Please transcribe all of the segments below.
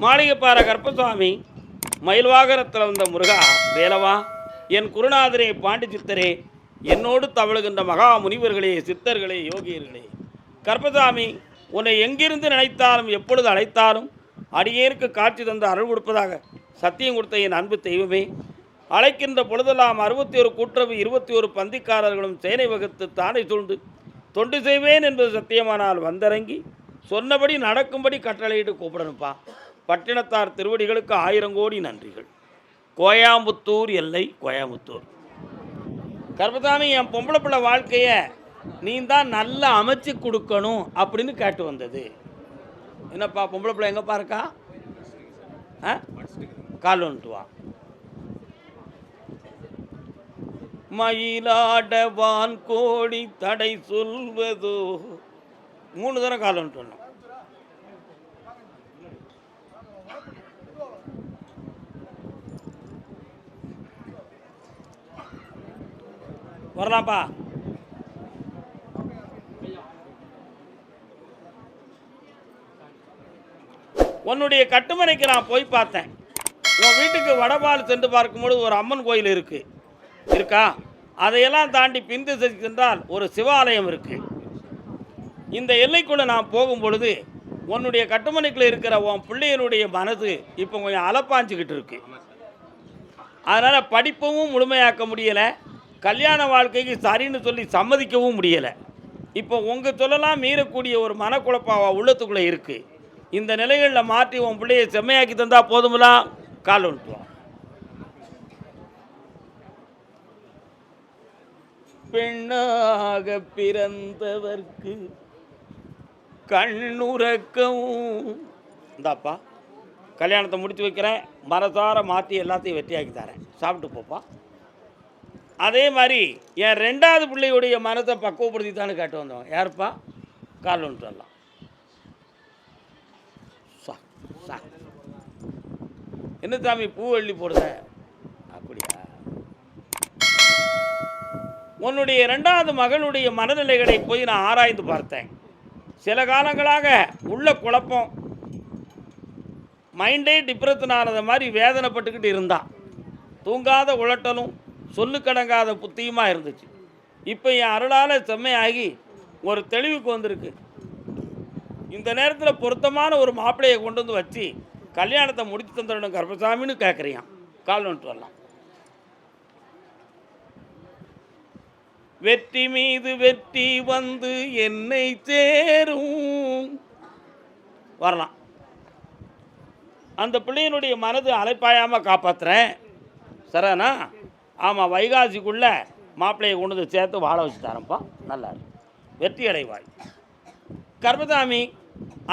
மாளிகைப்பாற கருப்பசுவாமி மயில்வாகரத்தில் வந்த முருகா வேலவா, என் குருநாதரே பாண்டி சித்தரே, என்னோடு தவழுகின்ற மகா முனிவர்களே, சித்தர்களே, யோகியர்களே, கருப்பசாமி உன்னை எங்கிருந்து நினைத்தாலும் எப்பொழுது அழைத்தாலும் அடியேற்கு காட்சி தந்து அருள் கொடுப்பதாக சத்தியம் கொடுத்த என் அன்பு தெய்வமே, அழைக்கின்ற பொழுதெல்லாம் 61 கூட்டுறவு 21 பந்திக்காரர்களும் சேனை வகுத்து தானே சூழ்ந்து தொண்டு செய்வேன் என்பது சத்தியமானால் வந்திறங்கி சொன்னபடி நடக்கும்படி கட்டளையிட்டு கூப்பிடணும்ப்பா. பட்டினத்தார் திருவடிகளுக்கு 1000 கோடி நன்றிகள். கோயாம்புத்தூர் எல்லை கோயாம்புத்தூர். கருப்பசாமி, என் பொம்பளை பிள்ளை வாழ்க்கையை நீ தான் நல்லா அமைச்சு கொடுக்கணும் அப்படின்னு கேட்டு வந்தது. என்னப்பா பொம்பளை பிள்ளை எங்கப்பா இருக்கா? கால் வந்துட்டு வா. மயிலாடவான் கோடி தடை சொல்வதோ 3 தடவை கால் வந்துட்டு வரணும். வரலாம்ப்பா. உன்னுடைய கட்டுமனைக்கு நான் போய் பார்த்தேன். உன் வீட்டுக்கு வடபால் சென்று பார்க்கும்போது ஒரு அம்மன் கோயில் இருக்கா? அதையெல்லாம் தாண்டி பின்திசை சென்றால் ஒரு சிவாலயம் இருக்கு. இந்த எல்லைக்குள்ளே நான் போகும் பொழுது உன்னுடைய கட்டுமனைக்குள்ள இருக்கிற உன் பிள்ளையனுடைய மனது இப்போ கொஞ்சம் அலப்பாஞ்சிக்கிட்டு இருக்கு. அதனால் படிப்பவும் முழுமையாக்க முடியலை, கல்யாண வாழ்க்கைக்கு சரின்னு சொல்லி சம்மதிக்கவும் முடியலை. இப்போ உங்கள் சொல்லலாம் மீறக்கூடிய ஒரு மனக்குழப்பாவா உள்ளத்துக்குள்ளே இருக்குது. இந்த நிலைகளில் மாற்றி உன் பிள்ளையை செம்மையாக்கி தந்தால் போதுமெல்லாம் கால் வந்துட்டுவான். பெண்ணாக பிறந்தவர்க்கு கண்ணுறக்கவும் இந்தாப்பா, கல்யாணத்தை முடித்து வைக்கிறேன், மனசார மாற்றி எல்லாத்தையும் வெற்றியாக்கி தரேன், சாப்பிட்டு போப்பா. அதே மாதிரி என் 2வது பிள்ளையுடைய மனத்தை பக்குவப்படுத்தி தானே கேட்டு வந்தோம். யாருப்பா? கால் வந்துட்டு வரலாம். என்ன சாமி பூ வெள்ளி போடுத? அப்படியா? உன்னுடைய 2வது மகனுடைய மனநிலைகளை போய் நான் ஆராய்ந்து பார்த்தேன். சில காலங்களாக உள்ள குழப்பம், மைண்டே டிப்ரெஷன் ஆனது மாதிரி வேதனைப்பட்டுக்கிட்டு இருந்தான். தூங்காத உழட்டலும் சொல்லுக்கடங்காத புத்தியுமாக இருந்துச்சு. இப்போ என் அருளால் செம்மையாகி ஒரு தெளிவுக்கு வந்திருக்கு. இந்த நேரத்தில் பொருத்தமான ஒரு மாப்பிள்ளையை கொண்டு வந்து வச்சு கல்யாணத்தை முடித்து தந்துடணும் கருப்பசாமின்னு கேட்குறியான். கால் வந்துட்டு வரலாம். வெற்றி மீது வெற்றி வந்து என்னை சேரும் வரலாம். அந்த பிள்ளையினுடைய மனது அலைப்பாயாமல் காப்பாற்றுறேன். சரேண்ணா? ஆமாம், வைகாசிக்குள்ளே மாப்பிள்ளையை கொண்டு வந்து சேர்த்து வாழ வச்சு தரேன்ப்பா. நல்லா வெற்றி அடைவாய் கருப்பசாமி.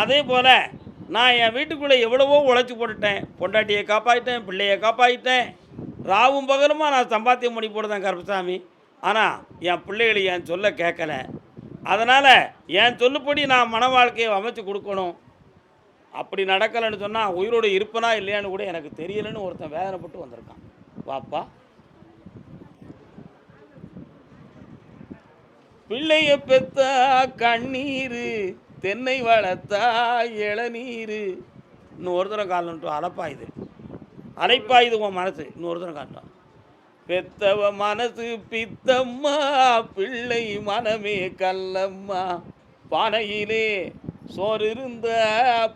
அதே போல் நான் என் வீட்டுக்குள்ளே எவ்வளவோ உழைச்சி போட்டுட்டேன். பொண்டாட்டியை காப்பாற்றிட்டேன், பிள்ளையை காப்பாற்றிட்டேன், ராவும் பகலுமா நான் சம்பாத்தியம் பண்ணி போடுதேன் கருப்பசாமி. ஆனால் என் பிள்ளைகளை என் சொல்ல கேட்கல. அதனால் என் சொல்லுப்படி நான் மன வாழ்க்கையை அமைச்சு கொடுக்கணும். அப்படி நடக்கலைன்னு சொன்னால் உயிரோடு இருப்பனா இல்லையான்னு கூட எனக்கு தெரியலைன்னு ஒருத்தன் வேதனைப்பட்டு வந்திருக்கான். வாப்பா. பிள்ளைய பெத்தா கண்ணீர், தென்னை வளர்த்தா இளநீர். இன்னொரு தரம் காலன்ட்டு அலப்பாயுது, அலைப்பாயுது உன் மனசு. இன்னொரு தரம் காட்டான். பெத்தவ மனசு பித்தம்மா, பிள்ளை மனமே கல்லம்மா, பானையிலே சோறு இருந்த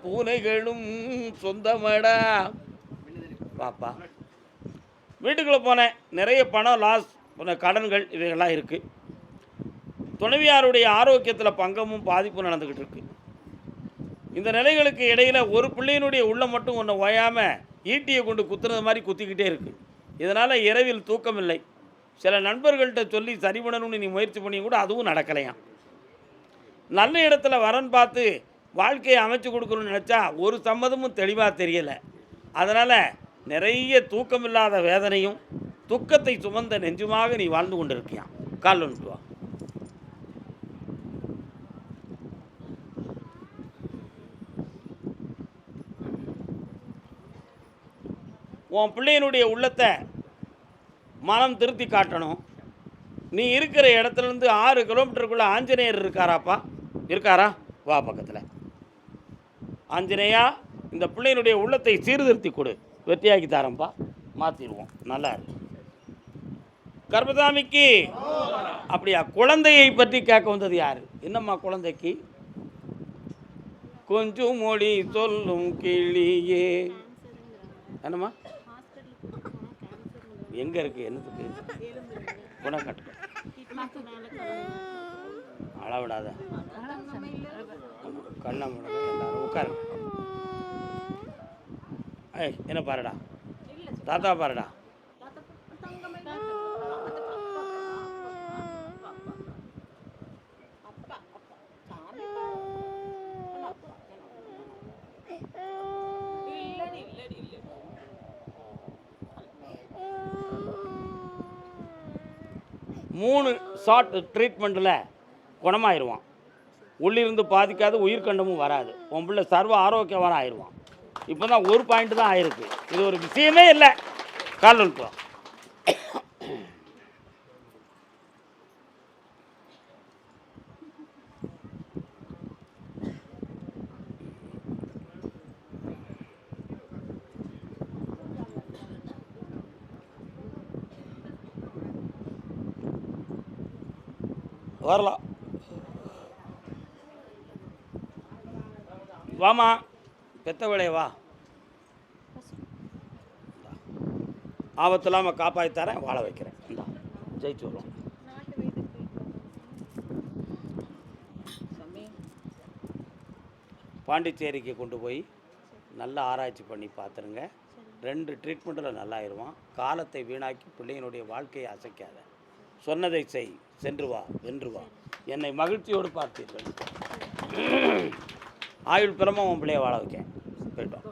பூனைகளும் சொந்தமடா. பாப்பா, வீட்டுக்குள்ளே போனேன். நிறைய பணம் லாஸ், கடன்கள் இவைகள்லாம் இருக்குது. துணைவியாருடைய ஆரோக்கியத்தில் பங்கமும் பாதிப்பும் நடந்துக்கிட்டு இருக்கு. இந்த நிலைகளுக்கு இடையில் ஒரு பிள்ளையினுடைய உள்ளம் மட்டும் ஒன்று ஓயாமல் ஈட்டியை கொண்டு குத்துறது மாதிரி குத்திக்கிட்டே இருக்குது. இதனால் இரவில் தூக்கம் இல்லை. சில நண்பர்கள்ட்ட சொல்லி சரி பண்ணணும்னு நீ முயற்சி பண்ணி கூட அதுவும் நடக்கலையாம். நல்ல இடத்துல வரன் பார்த்து வாழ்க்கையை அமைச்சு கொடுக்கணும்னு நினச்சா ஒரு சம்மதமும் தெளிவாக தெரியலை. அதனால் நிறைய தூக்கமில்லாத வேதனையும் துக்கத்தை சுமந்த நெஞ்சுமாக நீ வாழ்ந்து கொண்டு இருக்கியான். கால் வந்துட்டு வா. உன் பிள்ளையினுடைய உள்ளத்தை மனம் திருத்தி காட்டணும். நீ இருக்கிற இடத்துலேருந்து 6 கிலோமீட்டருக்குள்ளே ஆஞ்சநேயர் இருக்காராப்பா? இருக்காரா? வா பக்கத்தில். ஆஞ்சநேயா இந்த பிள்ளையினுடைய உள்ளத்தை சீர்திருத்தி கொடு, வெற்றியாக்கி தரேன்ப்பா, மாற்றிடுவோம். நல்லா இருக்கு. கர்மசாமிக்கு அப்படியா? குழந்தையை பற்றி கேட்க வந்தது யார்? என்னம்மா குழந்தைக்கு? கொஞ்சம் மொழி சொல்லும் கிளியே. என்னம்மா எங்கே இருக்குது? என்னத்துக்கு? குணம் கட்டு அளவிடாத கண்ணா முடங்க எல்லாரும் உட்காரு. ஏய் என்ன பாருடா, தாத்தா பாருடா. மூணு ஷார்ட் ட்ரீட்மெண்ட்டில் குணமாயிருவான். உள்ளிருந்து பாதிக்காது, உயிர்கண்டமும் வராது. உன் பிள்ளை சர்வ ஆரோக்கியமான ஆயிடுவான். இப்போ தான் ஒரு பாயிண்ட் தான் ஆயிருக்கு. இது ஒரு விஷயமே இல்லை. கால் நுட்பம். வரலாம் வாமா, பெத்த வேலையை வா. ஆபத்து இல்லாமல் காப்பாற்றி தரேன், வாழ வைக்கிறேன். இந்தா ஜெயிச்சு வரும். பாண்டிச்சேரிக்கு கொண்டு போய் நல்லா ஆராய்ச்சி பண்ணி பார்த்துருங்க. 2 ட்ரீட்மெண்ட்டில் நல்லாயிருவான். காலத்தை வீணாக்கி பிள்ளையினுடைய வாழ்க்கையை அசைக்காத. சொன்னதை செய், சென்று வா, வென்று வா. என்னை மகிழ்ச்சியோடு பார்த்தீர்கள். ஆயுள் பிரம உன் பிள்ளையை வாழ வைக்க போயிட்டோம்.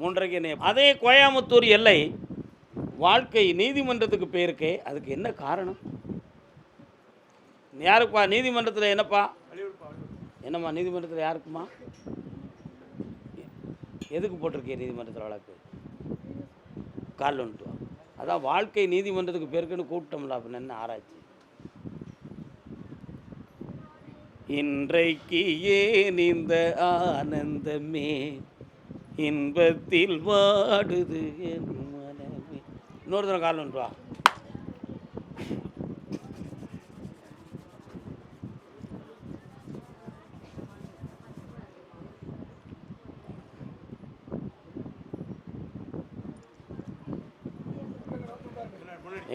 3:30 என்னை அதே கோயம்புத்தூர் எல்லை வாழ்க்கை நீதிமன்றத்துக்கு போயிருக்கே. அதுக்கு என்ன காரணம்? யாருப்பா நீதிமன்றத்தில்? என்னப்பா என்னம்மா நீதிமன்றத்தில் யாருக்குமா? எதுக்கு போட்டிருக்கே நீதிமன்றத்தில் வழக்கு? கால் வந்துட்டு. அதான் வாழ்க்கை நீதிமன்றத்துக்கு பேருக்குன்னு கூப்பிட்டோம்ல. அப்படின்னு என்ன ஆராய்ச்சி? இன்றைக்கு ஏன் இந்த ஆனந்தமே இன்பத்தில் வாடுது என் மனமே. இன்னொரு தடவை கால் வந்துட்டு வா.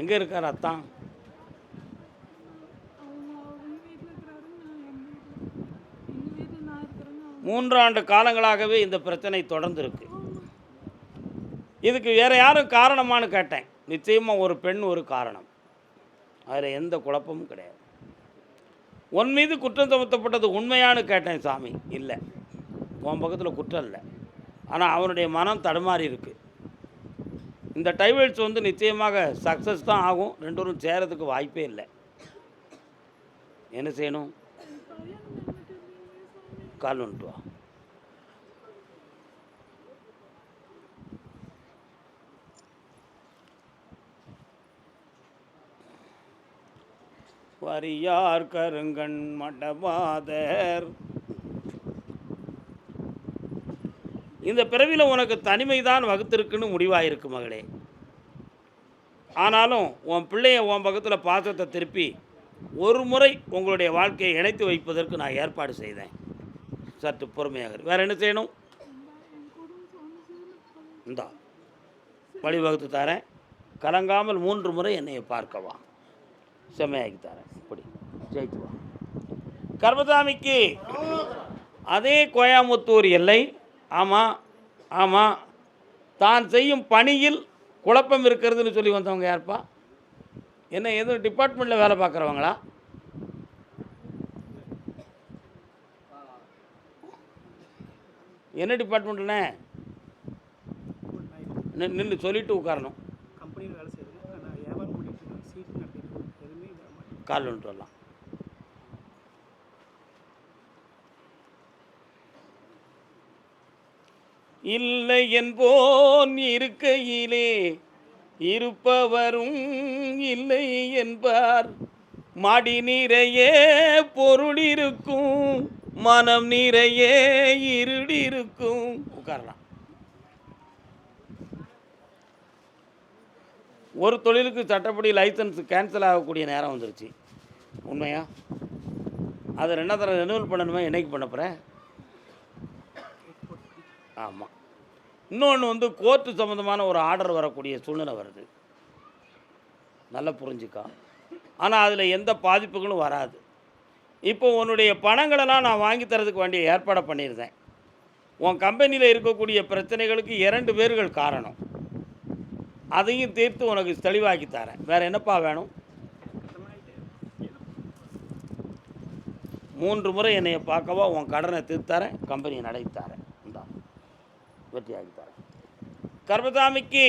எங்கே இருக்கார் அத்தான்? 3 ஆண்டு காலங்களாகவே இந்த பிரச்சனை தொடர்ந்து இருக்கு. இதுக்கு வேறு யாரும் காரணமானு கேட்டேன். நிச்சயமாக ஒரு பெண் ஒரு காரணம். அதில் எந்த குழப்பமும் கிடையாது. உன் மீது குற்றம் சுமத்தப்பட்டது உண்மையானு கேட்டேன். சாமி இல்லை, உன் பக்கத்தில் குற்றம் இல்லை, ஆனால் அவனுடைய மனம் தடுமாறி இருக்குது. இந்த டைவல்ஸ் வந்து நிச்சயமாக சக்ஸஸ் தான் ஆகும். 2 பேரும் சேரத்துக்கு வாய்ப்பே இல்லை. என்ன செய்யணும்? கால் வந்துட்டு வா. வரியார் கருங்கண் மடமாதர். இந்த பிறவியில் உனக்கு தனிமைதான் வகுத்திருக்குன்னு முடிவாயிருக்கு மகளே. ஆனாலும் உன் பிள்ளைய உன் பக்கத்தில் பாசத்தை திருப்பி ஒரு முறை உங்களுடைய வாழ்க்கையை இணைத்து வைப்பதற்கு நான் ஏற்பாடு செய்தேன். சற்று பொறுமையாக. வேறு என்ன செய்யணும்? இந்தா வழிவகுத்து தரேன். கலங்காமல் 3 முறை என்னையை பார்க்கவா, செம்மையாக்கி தரேன். இப்படி ஜெயித்து வா. கர்மசாமிக்கு அதே கோயம்புத்தூர் எல்லை. ஆமாம் ஆமாம், தான் செய்யும் பணியில் குழப்பம் இருக்கிறதுன்னு சொல்லி வந்தவங்க யாருப்பா? என்ன எதுவும் டிபார்ட்மெண்ட்டில் வேலை பார்க்குறவங்களா? என்ன டிபார்ட்மெண்ட்ண்ணே? நின்று சொல்லிட்டு உட்காரணும். கால் வந்துட்டு வரலாம். இல்லை என்போன் இருக்கையிலே இருப்பவரும் இல்லை என்பார். மாடி நிறைய பொருள் இருக்கும் மனம் நிறைய இருடி இருக்கும். உட்காரலாம். ஒரு தொழிலுக்கு சட்டப்படி லைசன்ஸ் கேன்சல் ஆகக்கூடிய நேரம் வந்துருச்சு. உண்மையா? அதை 2 தடவை ரெனுவல் பண்ணணுமா? என்னைக்கு பண்ண போகிற? ஆமாம். இன்னொன்று வந்து கோர்ட்டு சம்மந்தமான ஒரு ஆர்டர் வரக்கூடிய சூழ்நிலை வருது. நல்லா புரிஞ்சுக்கா. ஆனால் அதில் எந்த பாதிப்புகளும் வராது. இப்போ உன்னுடைய பணங்களெல்லாம் நான் வாங்கி தரதுக்கு வேண்டிய ஏற்பாடை பண்ணியிருந்தேன். உன் கம்பெனியில் இருக்கக்கூடிய பிரச்சனைகளுக்கு 2 பேர்கள் காரணம். அதையும் தீர்த்து உனக்கு தெளிவாக்கி தரேன். வேறு என்னப்பா வேணும்? 3 முறை என்னைய பார்க்கவா, உன் கடனை தீர்த்தாரேன், கம்பெனியை நடத்தித்தாரேன். இந்தா வெற்றியாகி தரேன். கர்மசாமிக்கு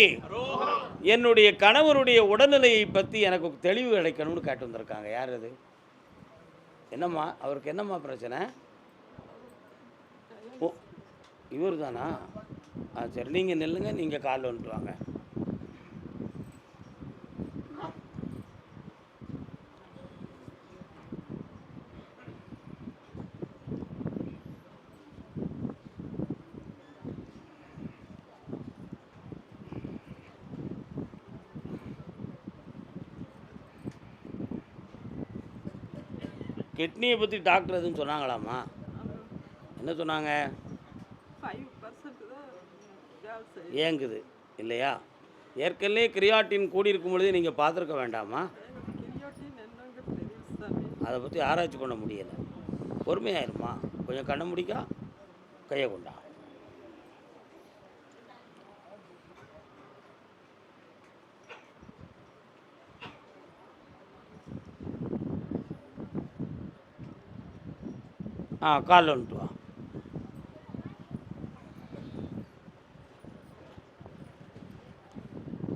என்னுடைய கணவருடைய உடல்நிலையை பற்றி எனக்கு தெளிவு கிடைக்கணும்னு கேட்டு வந்திருக்காங்க. யார் அது? என்னம்மா அவருக்கு என்னம்மா பிரச்சனை? ஓ, இவர் தானா? சரி, நீங்கள் நில்லுங்க, நீங்கள் காலில் வந்துட்டு வாங்க. கிட்னியை பற்றி டாக்டர் எதுவும் சொன்னாங்களாம்மா? என்ன சொன்னாங்க? ஏங்குது இல்லையா? ஏற்கனவே கிரியாட்டின் கூடியிருக்கும் பொழுதே நீங்கள் பார்த்துருக்க வேண்டாமா? அதை பற்றி ஆராய்ச்சி பண்ண முடியலை. பொறுமையாயிருமா. கொஞ்சம் கண்ணை முடிக்கா, கையை கொண்டா. காலில் வந்துட்டு வா.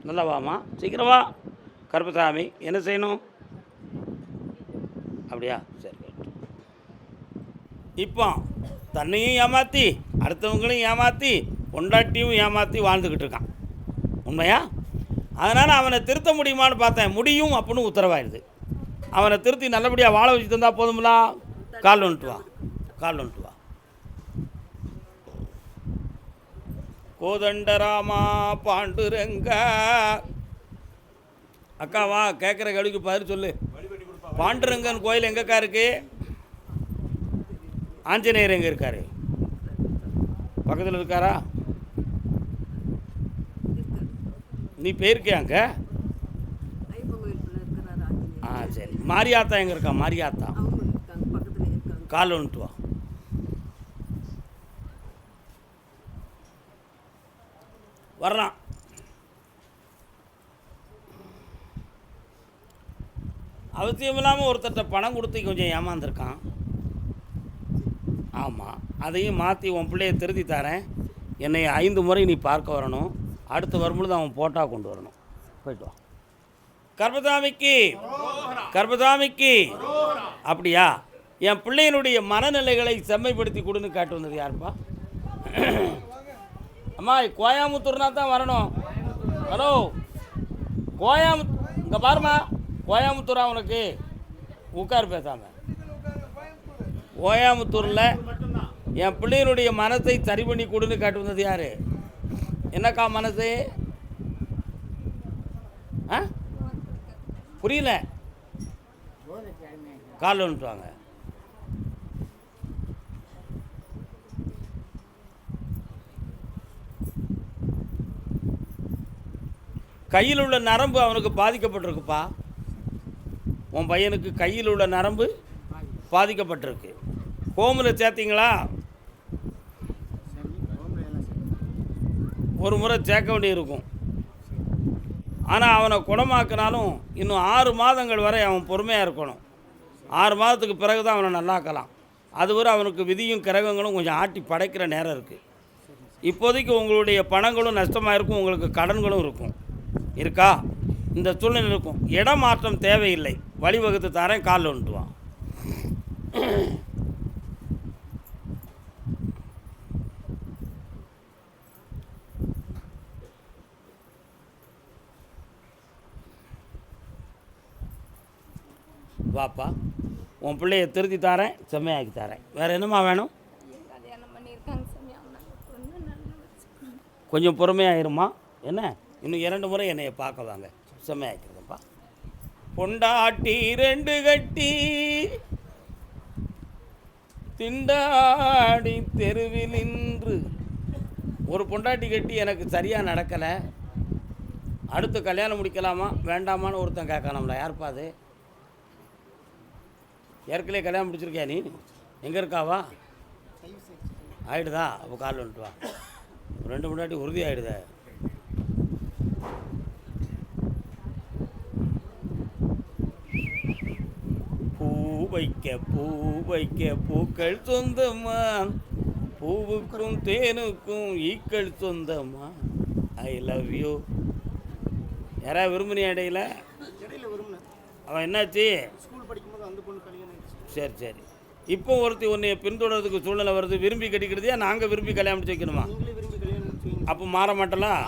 நல்லா வாமா, சீக்கிரம் வா. கருப்பசாமி என்ன செய்யணும்? அப்படியா? சரி. இப்போ தன்னையும் ஏமாற்றி அடுத்தவங்களையும் ஏமாற்றி பொண்டாட்டியும் ஏமாற்றி வாழ்ந்துக்கிட்டு இருக்கான். உண்மையா? அதனால் அவனை திருத்த முடியுமான்னு பார்த்தேன். முடியும் அப்படின்னு உத்தரவாயிடுது. அவனை திருத்தி நல்லபடியாக வாழ வச்சு தந்தால் போதுங்களா? கால் வந்துட்டு வா, கால் வந்துட்டு வா. கோதண்டராமா பாண்டுரங்கா. அக்கா வா, கேட்குற கேள்விக்கு பதில் சொல்லு. பாண்டுரங்கன் கோயில் எங்கக்கா இருக்கு? ஆஞ்சநேயர் எங்கே இருக்காரு? பக்கத்தில் இருக்காரா? நீ போயிருக்கியா அங்கே? சரி. மாரியாத்தா எங்கே இருக்கா? மாரியாத்தா கால் வந்துட்டு வா. வரலாம். அவசியம் இல்லாமல் ஒருத்தர்கிட்ட பணம் கொடுத்து கொஞ்சம் ஏமாந்துருக்கான். ஆமாம், அதையும் மாற்றி உன் பிள்ளையை திருத்தி தரேன். என்னை 5 முறை நீ பார்க்க வரணும். அடுத்து வரும்பொழுது அவன் போட்டா கொண்டு வரணும். போய்ட்டு வா. கர்மசாமிக்கு, கர்மசாமிக்கு. அப்படியா? என் பிள்ளையினுடைய மனநிலைகளை செம்மைப்படுத்தி கொடுன்னு காட்டு வந்தது யாருப்பா? அம்மா, கோயம்புத்தூர்னா தான் வரணும். ஹலோ, இங்கே பாருமா, கோயம்புத்தூரா உனக்கு? உட்கார் பேசாமல். கோயம்புத்தூரில் என் பிள்ளையினுடைய மனத்தை சரி பண்ணி கொடுன்னு காட்டு வந்தது யார்? என்னக்கா மனசு? புரியல. கால் வந்துட்டு வாங்க. கையில் உள்ள நரம்பு அவனுக்கு பாதிக்கப்பட்டிருக்குப்பா. உன் பையனுக்கு கையில் உள்ள நரம்பு பாதிக்கப்பட்டிருக்கு. ஹோமில் சேர்த்திங்களா? ஒரு முறை சேர்க்க வேண்டியிருக்கும். ஆனால் அவனை குணமாக்கினாலும் இன்னும் 6 மாதங்கள் வரை அவன் பொறுமையாக இருக்கணும். 6 மாதத்துக்கு பிறகு தான் அவனை நல்லாக்கலாம். அதுவரை அவனுக்கு விதியும் கிரகங்களும் கொஞ்சம் ஆட்டி படைக்கிற நேரம் இருக்குது. இப்போதைக்கு உங்களுடைய பணங்களும் நஷ்டமாக இருக்கும், உங்களுக்கு கடன்களும் இருக்கும். இருக்கா? இந்த சூழ்நிலை இருக்கும். இடம் மாற்றம் தேவையில்லை. வழிவகுத்து தரேன். காலில் வந்துட்டுவான். வாப்பா, உன் பிள்ளைய திருத்தி தாரேன், செம்மையாக்கி தாரேன். வேறு என்னம்மா வேணும்? கல்யாணம் பண்ணியிருக்காங்க சாமி, அவனை பொண்ணு நல்லா வச்சுக்கணும். கொஞ்சம் பொறுமையாயிருமா. என்ன இன்னும் 2 முறை என்னைய பார்க்க வாங்க, செம்மையாக்கிறதுப்பா. பொண்டாட்டி 2 கட்டி திண்டாடி தெருவில் நின்று. ஒரு பொண்டாட்டி கட்டி எனக்கு சரியாக நடக்கலை, அடுத்து கல்யாணம் முடிக்கலாமா வேண்டாமான்னு ஒருத்தன் கேட்கணும்ல. யாருப்பா அது? ஏற்கனவே கல்யாணம் முடிச்சிருக்கியா நீ? எங்கே இருக்காவா? ஆயிடுதா? அப்போ கால் வந்துட்டு வா. 2 பொண்டாட்டி உறுதி ஆகிடுத. பூ வைக்க பூக்கள் சொந்தமா, பூவுக்கும் தேனுக்கும் ஈக்கள் சொந்தமா. I love you. யாராவது விரும்பினியா இடையில? அவன் என்னாச்சு? ஸ்கூல் படிக்கும்போது அந்த பொண்ணு கல்யாணம் ஆயிடுச்சு. சரி சரி. இப்போ ஒருத்தி உன்னை பின்தொடர்றதுக்கு சூழ்நிலை வருது, விரும்பி கட்டிக்கிறதையா நாங்கள் விரும்பி கல்யாணம் முடிச்சு வைக்கணுமா? நீங்களே விரும்பி கல்யாணம் முடிச்சு அப்போ மாற மாட்டலாம்.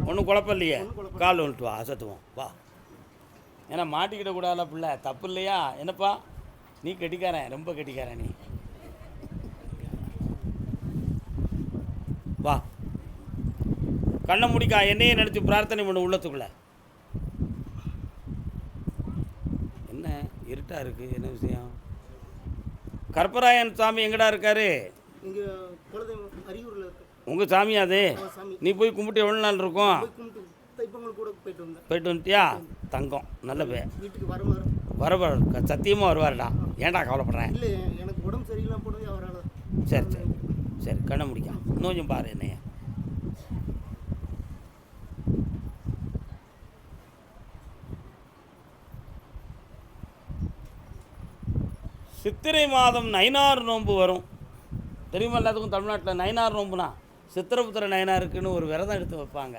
ஒன்றும் குழப்பம் இல்லையே. ஒன்றும் கால் வந்துட்டு வா, அசத்துவோம் வா. ஏன்னா மாட்டிக்கிட்ட கூடாதுல பிள்ளை, தப்பு இல்லையா? என்னப்பா நீ கட்டிக்காரன், ரொம்ப கட்டிக்காரன் நீ. வா, கண்ணை முடிக்கா, என்னையே நினச்சி பிரார்த்தனை பண்ணு உள்ளத்துக்குள்ள. என்ன இருட்டாக இருக்குது, என்ன விஷயம்? கற்பராயன் சாமி எங்கடா இருக்காரு? இங்கே குலதெய்வம் அரியூரில் இருக்கு. உங்கள் சாமி அது? சாமி நீ போய் கும்பிட்டு எவ்வளோ நாள் இருக்கும்? போய் கும்பிட்டு தைப்பொங்கல் கூட போயிட்டு வந்தேன். போயிட்டு வந்துட்டியா? தங்கம் நல்ல பே. வீட்டுக்கு வர சத்தியமாக வருவார்டா. ஏன்டா கவலைப்படுறேன்? இல்லை, எனக்கு உடம்பு சரியில்லாம போனது அவரால். சரி சரி சரி, கண்ணை முடிக்கா, இன்னும் கொஞ்சம் பாரு என்னைய. சித்திரை மாதம் நைனார் நோன்பு வரும். தெரியுமா எல்லாத்துக்கும்? தமிழ்நாட்டில் நைனார் நோன்புனா சித்திரபுத்திர நைனாருக்குன்னு ஒரு விரதம் எடுத்து வைப்பாங்க.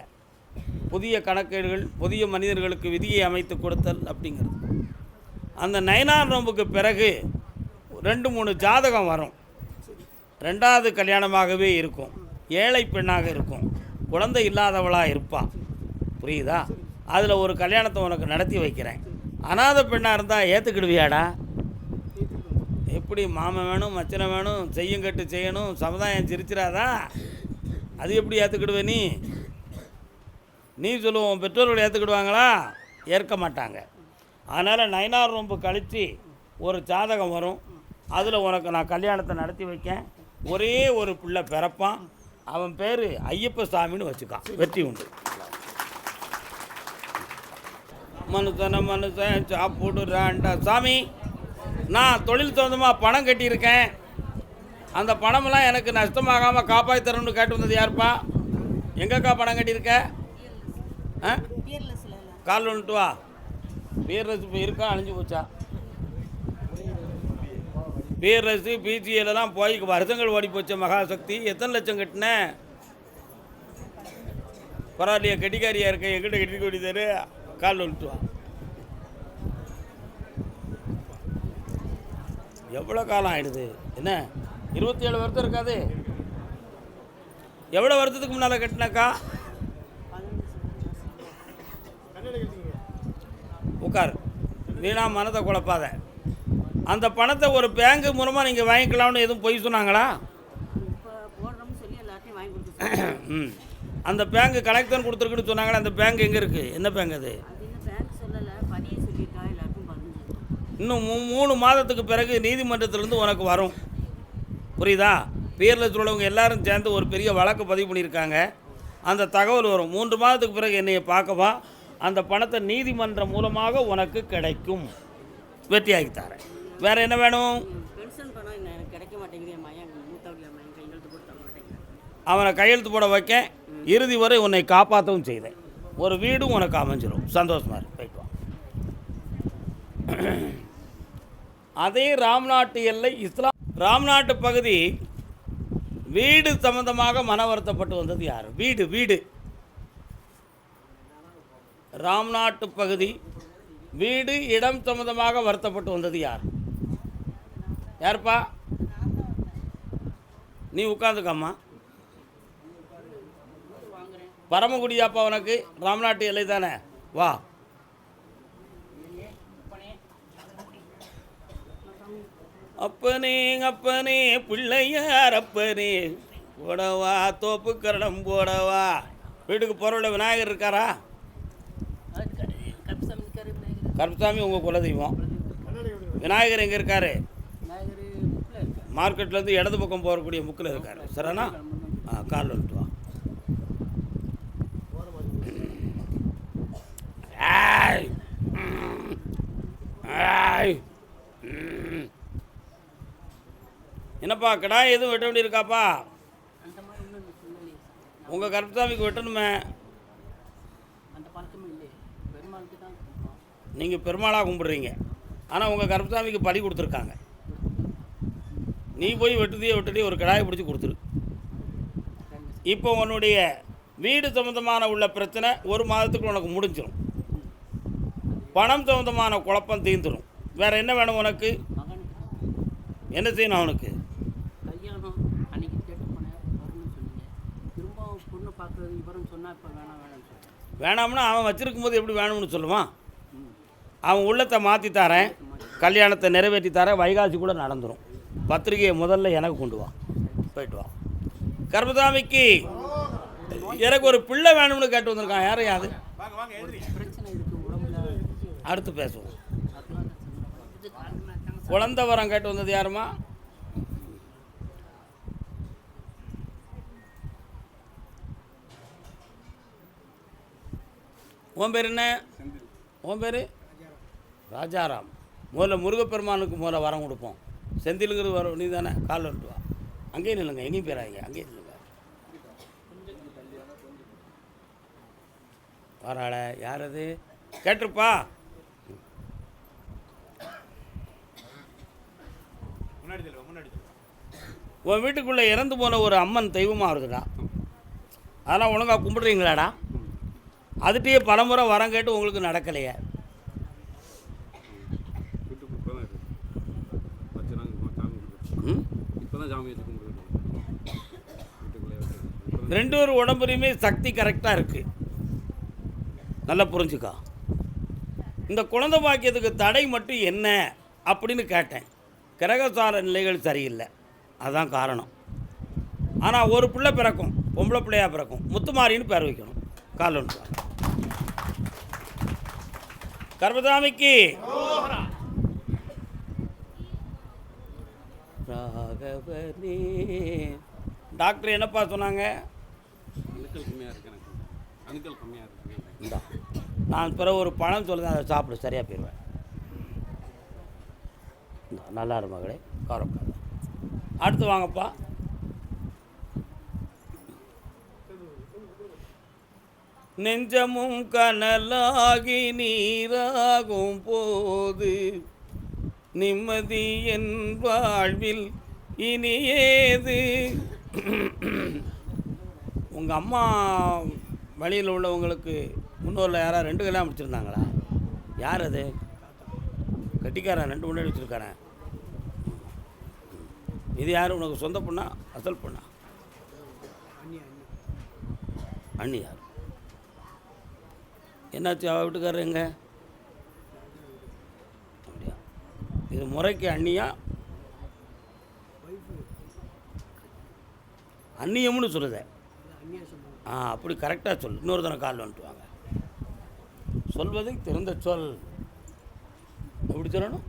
புதிய கணக்கேடுகள், புதிய மனிதர்களுக்கு விதியை அமைத்து கொடுத்தல் அப்படிங்கிறது. அந்த நைனார் நோன்புக்கு பிறகு 2-3 ஜாதகம் வரும். 2வது கல்யாணமாகவே இருக்கும், ஏழை பெண்ணாக இருக்கும், குழந்தை இல்லாதவளாக இருப்பான். புரியுதா? அதில் ஒரு கல்யாணத்தை உனக்கு நடத்தி வைக்கிறேன். அநாத பெண்ணாக இருந்தால் ஏற்றுக்கிடுவியாடா? எப்படி? மாமன் வேணும், மச்சனை வேணும், செய்யுங்கட்டு செய்யணும், சமுதாயம் சிரிச்சிடாதா? அது எப்படி ஏற்றுக்கிடுவே நீ? நீ சொல்லுவோம், பெற்றோர்கள் ஏற்றுக்கிடுவாங்களா? ஏற்க மாட்டாங்க. அதனால் நைனார் நோன்பு கழித்து ஒரு ஜாதகம் வரும், அதில் உனக்கு நான் கல்யாணத்தை நடத்தி வைக்கேன். ஒரே ஒரு பிள்ளை பிறப்பான், அவன் பேர் ஐயப்ப சாமின்னு வச்சுக்கான். வெற்றி உண்டு. மனுஷன் சாப்பிடுறான்டா சாமி. நான் தொழில் சொந்தமாக பணம் கட்டியிருக்கேன், அந்த பணமெல்லாம் எனக்கு நஷ்டமாகாமல் காப்பாற்றி தரணும்னு கேட்டு வந்தது யாருப்பா? எங்கக்கா பணம் கட்டியிருக்க? கால் வந்துட்டு வா. பிஆர்எஸ் இப்போ இருக்கா, அழிஞ்சு போச்சா? பிஆர்எஸ் பிஜிஎல்லாம் போய் வருஷங்கள் ஓடி போச்ச. மகாசக்தி எத்தனை லட்சம் கட்டினேன்? பரவாயில்லையா, கட்டிக்காரியாக இருக்க, எங்கிட்ட கட்டி கொடிதாரு. கால் வந்துட்டு வா. எவ்வளோ காலம் ஆகிடுது? என்ன 27 வருஷம் இருக்காது? எவ்வளோ வருஷத்துக்கு முன்னால் கட்டினாக்கா? உட்கார், வீணா மனதை குழப்பாத. அந்த பணத்தை ஒரு பேங்க் மூலமாக நீங்கள் வாங்கிக்கலாம்னு எதுவும் பொய் சொன்னாங்களா? அந்த பேங்க் கனெக்ஷன் கொடுத்துருக்குன்னு சொன்னாங்களா? அந்த பேங்க் எங்கே இருக்குது? என்ன பேங்க் அது? இன்னும் 3 மாதத்துக்கு பிறகு நீதிமன்றத்திலேருந்து உனக்கு வரும். புரியுதா? பிஆர்எஸ் உள்ளவங்க எல்லாரும் சேர்ந்து ஒரு பெரிய வழக்கு பதிவு பண்ணியிருக்காங்க. அந்த தகவல் வரும். 3 மாதத்துக்கு பிறகு என்னையை பார்க்கவா, அந்த பணத்தை நீதிமன்றம் மூலமாக உனக்கு கிடைக்கும். வெற்றியாகி தரேன். வேறு என்ன வேணும்? அவனை கையெழுத்து போட வைக்க, இறுதி வரை உன்னை காப்பாற்றவும் செய்தேன். ஒரு வீடும் உனக்கு அமைஞ்சிடும். சந்தோஷமாக இருக்கு. போயிட்டு வா. அதே ராம்நாட்டு எல்லை இஸ்லாம் ராம்நாட்டு பகுதி வீடு சம்பந்தமாக மன வருத்தப்பட்டு வந்தது யார்? வீடு ராம்நாட்டு பகுதி வீடு இடம் சம்பந்தமாக வருத்தப்பட்டு வந்தது யார்? யாருப்பா? நீ உட்காந்துக்கம்மா. பரமக்குடியாப்பா உனக்கு? ராம்நாட்டு எல்லை தானே? வா. அப்பனே அப்பனே பிள்ளையார் அப்பனே போடவா தோப்பு கரடம் போடவா. வீட்டுக்கு போகிறோட விநாயகர் இருக்காரா? கருப்பசாமி உங்கள் குலதெய்வம். விநாயகர் எங்கே இருக்காரு? மார்க்கெட்லேருந்து இடது பக்கம் போகக்கூடிய முக்கில் இருக்கார். சரிண்ணா? காலில் வந்துட்டு வா. ஏய் ஏய் என்னப்பா கிடாய் எதுவும் வெட்ட வேண்டியிருக்காப்பா? உங்கள் கருப்பசாமிக்கு வெட்டணுமே. நீங்கள் பெருமாளாக கும்பிட்றீங்க, ஆனால் உங்கள் கருப்பசாமிக்கு பலி கொடுத்துருக்காங்க. நீ போய் வெட்டுறதே ஒரு கிடாயை பிடிச்சி கொடுத்துரு. இப்போ உன்னுடைய வீடு சம்மந்தமான உள்ள பிரச்சனை ஒரு மாதத்துக்கு உனக்கு முடிஞ்சிடும். பணம் சம்மந்தமான குழப்பம் தீர்ந்துடும். வேறு என்ன வேணும் உனக்கு? என்ன செய்யணும் அவனுக்கு? வேணாம்னா அவன் வச்சிருக்கும் போது எப்படி வேணும்னு சொல்லுவான்? அவன் உள்ளத்தை மாற்றி தரேன், கல்யாணத்தை நிறைவேற்றி தரேன், வைகாசி கூட நடந்துடும். பத்திரிகையை முதல்ல எனக்கு கொண்டு வா, போயிட்டு வா. கருப்பசாமிக்கு எனக்கு ஒரு பிள்ளை வேணும்னு கேட்டு வந்திருக்கான். யாரையாது அடுத்து பேசுவோம். குழந்தை வரம் கேட்டு வந்தது யாருமா? உன் பேர் என்ன? உன் பேர் ராஜாராம். முதல்ல முருகப்பெருமானுக்கு முதல்ல வரம் கொடுப்போம். செந்திலுங்கிறது வரும். நீ தானே? கால் வந்துட்டு வா. அங்கேயே நில்லுங்க, எங்கேயும் பேராங்க, அங்கேயே நில்லுங்க. வராள யார் அது? கேட்டிருப்பா. உன் வீட்டுக்குள்ளே இறந்து போன ஒரு அம்மன் தெய்வமாக இருக்குடா. அதெல்லாம் ஒழுங்காக கும்பிடுறீங்களாடா? அதுகிட்டே பலமுறை வரம் கேட்டு உங்களுக்கு நடக்கலையே. ரெண்டு பேரும் உடம்புலையுமே சக்தி கரெக்டாக இருக்குது. நல்லா புரிஞ்சுக்கா. இந்த குழந்தை பாக்கியத்துக்கு தடை மட்டும் என்ன அப்படின்னு கேட்டேன். கிரகசார நிலைகள் சரியில்லை, அதுதான் காரணம். ஆனால் ஒரு பிள்ளை பிறக்கும், பொம்பளை பிள்ளையாக பிறக்கும். முத்துமாரின்னு பேர் வைக்கணும். கால் ஒன்று கர்ப்பசாமிக்கு ராகவனே. டாக்டர் என்னப்பா சொன்னாங்க? நான் பிறகு ஒரு பழம் சொல்லுங்கள், அதை சாப்பிடு, சரியாக போயிடுவேன். நல்லா இரு மகளே, கவலைப்படாத. அடுத்து வாங்கப்பா. நெஞ்சமும் கனலாகி நீராகும் போது நிம்மதி என் வாழ்வில் இனியேது. உங்கள் அம்மா வழியில் உள்ளவங்களுக்கு முன்னோரில் யாராவது 2 கல்யாணம் முடிச்சிருந்தாங்களா? யார் அது? கட்டிக்காரன் 2 முன்னாடி வச்சுருக்காரன். இது யார்? உனக்கு சொந்த பொண்ணா அசல் பொண்ணா? அண்ணி யார்? என்னாச்சு அவள் வீட்டுக்காரர் எங்க? அப்படியா? இது முறைக்கு அண்ணியா அந்நியம்னு சொல்லுத? அப்படி கரெக்டாக சொல். இன்னொரு தடவை கால் வந்துட்டு வாங்க. சொல்வதை திறந்த சொல். எப்படி சொல்லணும்?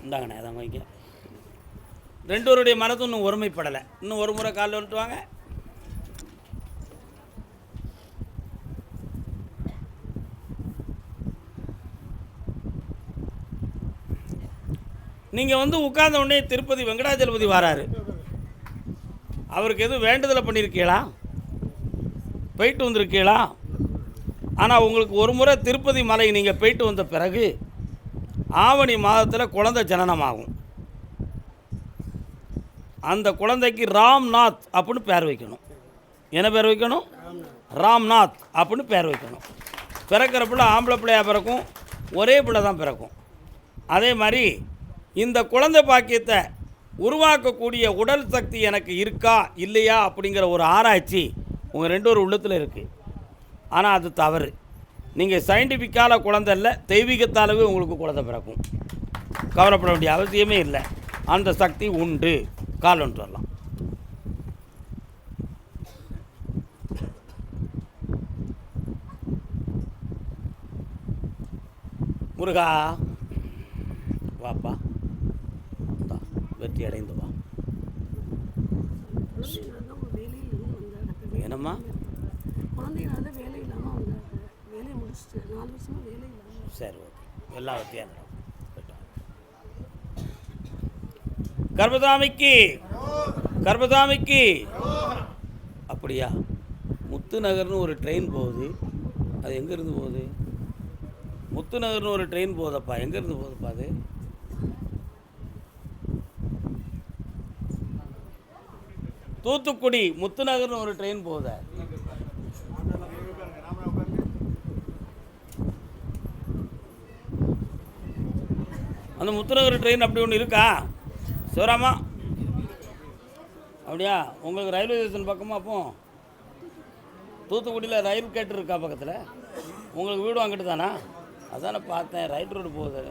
இந்தாங்கண்ணே, அதான் வைக்க. 2 பேருடைய மனதும் இன்னும் ஒருமைப்படலை. இன்னும் ஒரு முறை கால் வந்துட்டு வாங்க. நீங்கள் வந்து உட்கார்ந்த உடனே திருப்பதி வெங்கடாஜலபதி வராரு. அவருக்கு எதுவும் வேண்டுதலை பண்ணியிருக்கீங்களா? போயிட்டு வந்திருக்கீங்களா? ஆனால் உங்களுக்கு ஒரு முறை திருப்பதி மலை நீங்கள் போயிட்டு வந்த பிறகு ஆவணி மாதத்தில் குழந்தை ஜனனமாகும். அந்த குழந்தைக்கு ராம்நாத் அப்படின்னு பேர் வைக்கணும். என்ன பேர் வைக்கணும்? ராம்நாத் அப்படின்னு பேர் வைக்கணும். பிறக்கிற பிள்ளை ஆம்பளை பிள்ளையாக பிறக்கும், ஒரே பிள்ளை தான் பிறக்கும். அதே மாதிரி இந்த குழந்தை பாக்கியத்தை உருவாக்கக்கூடிய உடல் சக்தி எனக்கு இருக்கா இல்லையா அப்படிங்கிற ஒரு ஆராய்ச்சி உங்கள் 2 பேர் உள்ளத்தில் இருக்குது. ஆனால் அது தவறு. நீங்கள் சயின்டிஃபிக்கால குழந்தை இல்லை, தெய்வீகத்தாலவே உங்களுக்கு குழந்தை பிறக்கும். கவலைப்பட வேண்டிய அவசியமே இல்லை. அந்த சக்தி உண்டு. கால் ஒன்று வரலாம். முருகா வாப்பா, வெற்றி அடைந்து வா. என்னம்மா? குழந்தைனால வேலை இல்லாமல் வந்தாங்க. வேலையை முடிச்சுட்டு 4 வருஷமாக வேலை இல்லாமல். சரி, ஓகே. எல்லாம் வெற்றியாக கர்பதாமிக்கு கர்பதாமிக்கு. அப்படியா? முத்துநகர்னு ஒரு ட்ரெயின் போகுது. அது எங்கேருந்து போகுது? முத்துநகர்னு ஒரு ட்ரெயின் போகுதப்பா. எங்கேருந்து போகுதுப்பா அது? தூத்துக்குடி முத்துநகர்னு ஒரு ட்ரெயின் போகுதா? அந்த முத்துநகர் ட்ரெயின் அப்படி ஒன்று இருக்கா சிவராமா? அப்படியா? உங்களுக்கு ரயில்வே ஸ்டேஷன் பக்கமாக அப்போ தூத்துக்குடியில் ரயில் கேட்டு இருக்கா பக்கத்தில்? உங்களுக்கு வீடு அங்கிட்டு தானா? அதானே பார்த்தேன், ரைட் ரோடு போகுது.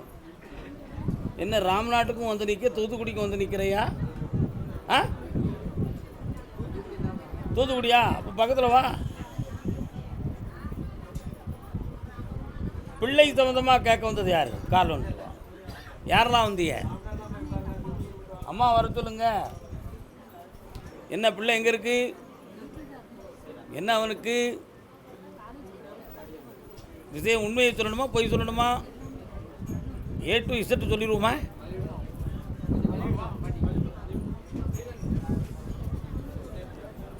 என்ன ராம்நாட்டுக்கும் வந்து நிற்க, தூத்துக்குடிக்கும் வந்து நிற்கிறையா? ஆ, தூத்துக்குடியா? அப்போ பக்கத்தில் வா. பிள்ளை சம்மந்தமாக கேட்க வந்தது யார்? கால் ஒன்று. யாரெல்லாம் வந்தீங்க? அம்மா வர சொல்லுங்க. என்ன பிள்ளை எங்கே இருக்கு? என்ன அவனுக்கு விஷயம்? உண்மையை சொல்லணுமா பொய் சொல்லணுமா? A to Z சொல்லிடுவோமா?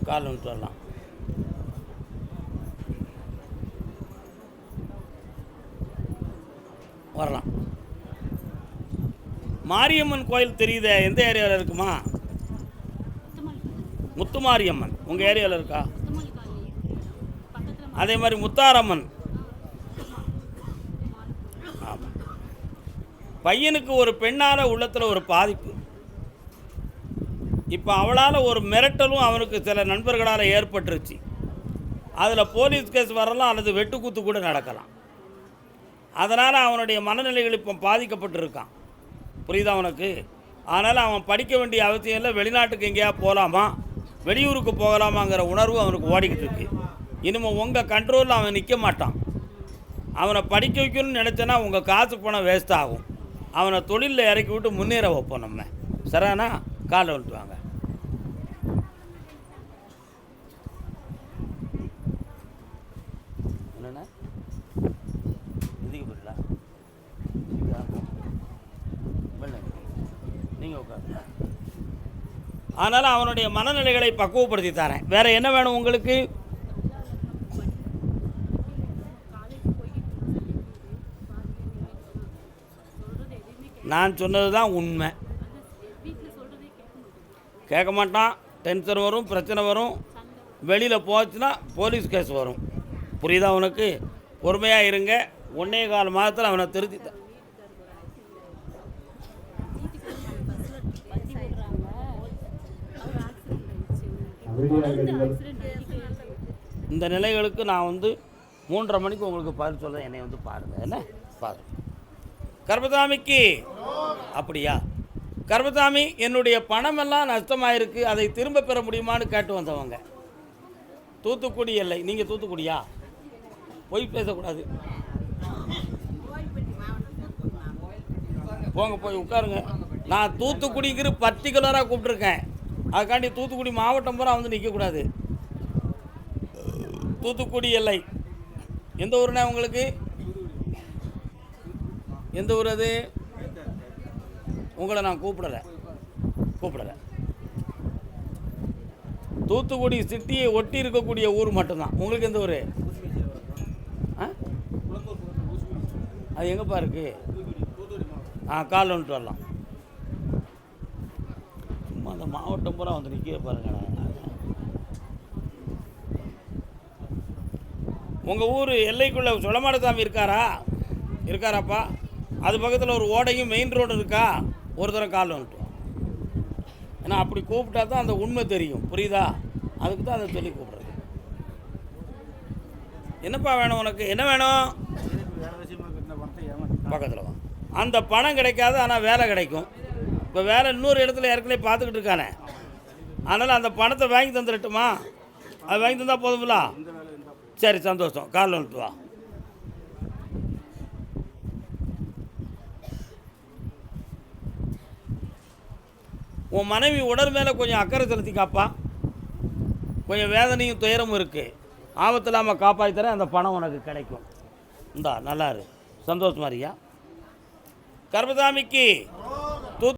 கால் ஒன்று வரலாம். வரலாம். மாரியம்மன் கோயில் தெரியுதே, எந்த ஏரியாவில் இருக்குமா? முத்துமாரியம்மன் உங்கள் ஏரியாவில் இருக்கா? அதே மாதிரி முத்தாரம்மன். ஆமாம். பையனுக்கு ஒரு பெண்ணால் உள்ளத்தில் ஒரு பாதிப்பு. இப்போ அவளால் ஒரு மிரட்டலும் அவனுக்கு சில நண்பர்களால் ஏற்பட்டுருச்சு. அதில் போலீஸ் கேஸ் வரலாம், அல்லது வெட்டுக்குத்து கூட நடக்கலாம். அதனால் அவனுடைய மனநிலைகள் இப்போ பாதிக்கப்பட்டிருக்கான். புரியுதா அவனுக்கு? அதனால் அவன் படிக்க வேண்டிய அவசியம் இல்லை. வெளிநாட்டுக்கு எங்கேயா போகலாமா, வெளியூருக்கு போகலாமாங்கிற உணர்வு அவனுக்கு ஓடிக்கிட்டு இருக்கு. இனிமேல் உங்கள் கண்ட்ரோலில் அவன் நிற்க மாட்டான். அவனை படிக்க வைக்கணும்னு நினச்சேன்னா உங்கள் காசு பணம் வேஸ்ட் ஆகும். அவனை தொழிலில் இறக்கி விட்டு முன்னேற வைப்போம் நம்ம. சரியானா? காலை விட்டு வாங்க. என்னென்ன இதுக்கு போயிடல நீங்கள் உட்காந்து. அதனால் அவனுடைய மனநிலைகளை பக்குவப்படுத்தி தரேன். வேறு என்ன வேணும் உங்களுக்கு? நான் சொன்னது தான் உண்மை. கேட்க மாட்டான். டென்ஷன் வரும், பிரச்சனை வரும். வெளியில் போச்சுன்னா போலீஸ் கேஸ் வரும். புரியுதா உனக்கு? பொறுமையாக இருங்க. 1.25 மாதத்தில் அவனை திருத்தி இந்த நிலைகளுக்கு நான் 3:30 மணிக்கு உங்களுக்கு பதில் சொல்ல. என்னை பாருங்கள். என்ன பாருங்கள். கர்பதாமிக்கு. அப்படியா? கர்பதாமி, என்னுடைய பணமெல்லாம் நஷ்டமாயிருக்கு, அதை திரும்ப பெற முடியுமான்னு கேட்டு வந்தவங்க. தூத்துக்குடி எல்லை. நீங்கள் தூத்துக்குடியா? போய் பேசக்கூடாது. போங்க, போய் உட்காருங்க. நான் தூத்துக்குடிங்கிற பர்டிகுலராக கூப்பிட்ருக்கேன். அதுக்காண்டி தூத்துக்குடி மாவட்டம் பூரா நிற்கக்கூடாது. தூத்துக்குடி எல்லை. எந்த ஊருண்ணே உங்களுக்கு? எந்த ஊர் அது? உங்களை நான் கூப்பிடலை. தூத்துக்குடி சிட்டியை ஒட்டி இருக்கக்கூடிய ஊர் மட்டும்தான். உங்களுக்கு எந்த ஊர்? அது எங்கேப்பா இருக்கு? கால் வந்துட்டு வரலாம். சும்மா அந்த மாவட்டம் பூரா நிற்க பாருங்க. உங்கள் ஊர் எல்லைக்குள்ளே சொலமாடசாமி இருக்காராப்பா? அது பக்கத்தில் ஒரு ஓடையும் மெயின் ரோடு இருக்கா? ஒரு தடவை கால் வந்துட்டு. ஏன்னா அப்படி கூப்பிட்டா தான் அந்த உண்மை தெரியும். புரியுதா? அதுக்கு தான் அதை சொல்லி கூப்பிட்றது. என்னப்பா வேணும் உனக்கு? என்ன வேணும்? பக்கத்தில் வா. அந்த பணம் கிடைக்காது, ஆனால் வேலை கிடைக்கும். இப்போ வேலை இன்னொரு இடத்துல ஏற்கனவே பார்த்துக்கிட்டு இருக்கானே, அதனால் அந்த பணத்தை வாங்கி தந்துடட்டுமா? அது வாங்கி தந்தால் போதுங்களா? சரி, சந்தோஷம். காலில் வந்துட்டு வா. உன் மனைவி உடல் மேலே கொஞ்சம் அக்கறை செலுத்திக்காப்பா. கொஞ்சம் வேதனையும் துயரமும் இருக்குது. ஆபத்து இல்லாமல் காப்பாற்றி தரேன். அந்த பணம் உனக்கு கிடைக்கும். இந்தா, நல்லா இரு. சந்தோஷமா இருக்கியா? கர்மசாமிக்கு